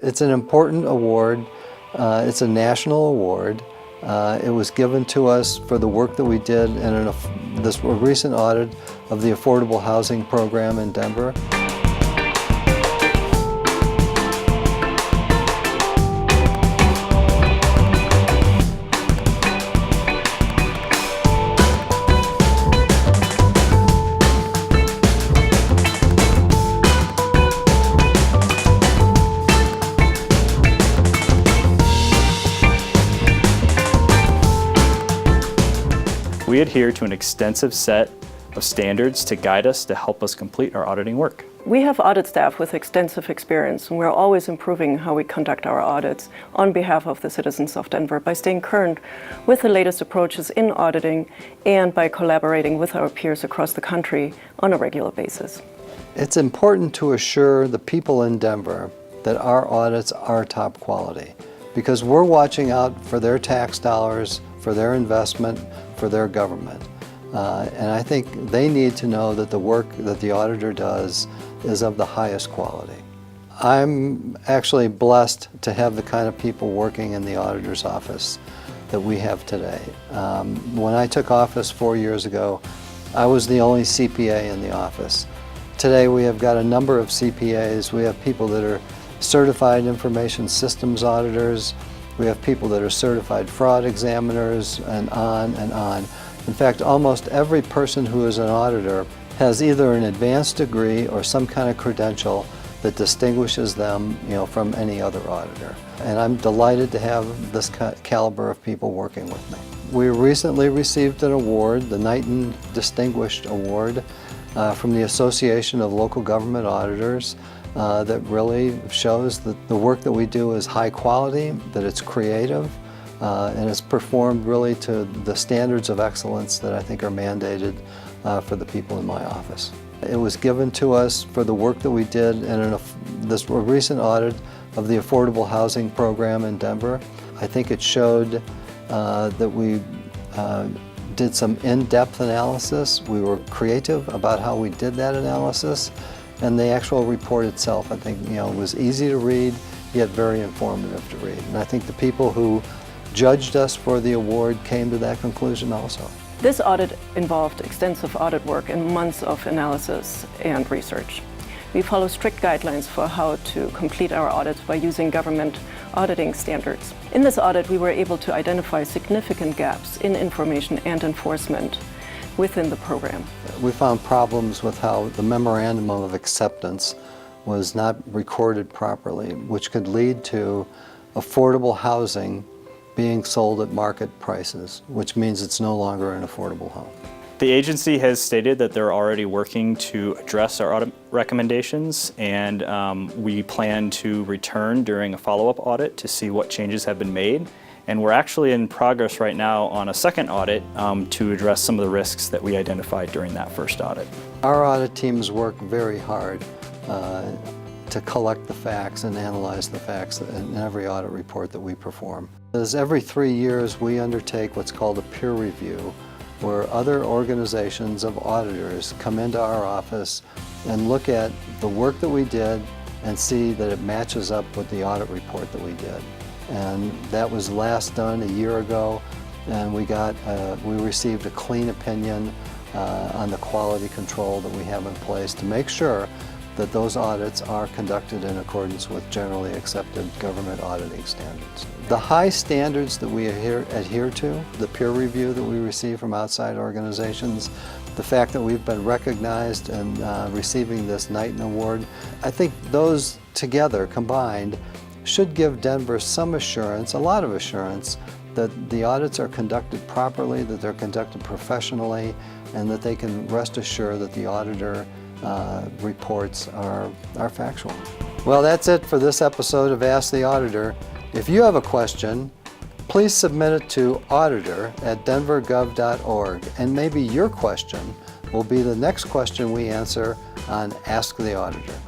It's an important award. It's a national award. It was given to us for the work that we did in this recent audit of the affordable housing program in Denver. We adhere to an extensive set of standards to guide us to help us complete our auditing work. We have audit staff with extensive experience, and we're always improving how we conduct our audits on behalf of the citizens of Denver by staying current with the latest approaches in auditing and by collaborating with our peers across the country on a regular basis. It's important to assure the people in Denver that our audits are top quality, because we're watching out for their tax dollars, for their investment, for their government. And I think they need to know that the work that the auditor does is of the highest quality. I'm actually blessed to have the kind of people working in the auditor's office that we have today. When I took office 4 years ago, I was the only CPA in the office. Today we have got a number of CPAs. We have people that are certified information systems auditors. We have people that are certified fraud examiners, and on and on. In fact, almost every person who is an auditor has either an advanced degree or some kind of credential that distinguishes them, from any other auditor. And I'm delighted to have this caliber of people working with me. We recently received an award, the Knighton Distinguished Award, from the Association of Local Government Auditors. That really shows that the work that we do is high quality, that it's creative, and it's performed really to the standards of excellence that I think are mandated for the people in my office. It was given to us for the work that we did in this recent audit of the affordable housing program in Denver. I think it showed that we did some in-depth analysis. We were creative about how we did that analysis. And the actual report itself, I think, was easy to read, yet very informative to read. And I think the people who judged us for the award came to that conclusion also. This audit involved extensive audit work and months of analysis and research. We follow strict guidelines for how to complete our audits by using government auditing standards. In this audit, we were able to identify significant gaps in information and enforcement within the program. We found problems with how the memorandum of acceptance was not recorded properly, which could lead to affordable housing being sold at market prices, which means it's no longer an affordable home. The agency has stated that they're already working to address our audit recommendations, and we plan to return during a follow-up audit to see what changes have been made. And we're actually in progress right now on a second audit to address some of the risks that we identified during that first audit. Our audit teams work very hard to collect the facts and analyze the facts in every audit report that we perform. As every 3 years we undertake what's called a peer review, where other organizations of auditors come into our office and look at the work that we did and see that it matches up with the audit report that we did. And that was last done a year ago, and we received a clean opinion on the quality control that we have in place to make sure that those audits are conducted in accordance with generally accepted government auditing standards. The high standards that we adhere to, the peer review that we receive from outside organizations, the fact that we've been recognized and receiving this Knighton Award, I think those together, combined, should give Denver some assurance, a lot of assurance, that the audits are conducted properly, that they're conducted professionally, and that they can rest assured that the auditor reports are factual. Well, that's it for this episode of Ask the Auditor. If you have a question, please submit it to auditor@denvergov.org, and maybe your question will be the next question we answer on Ask the Auditor.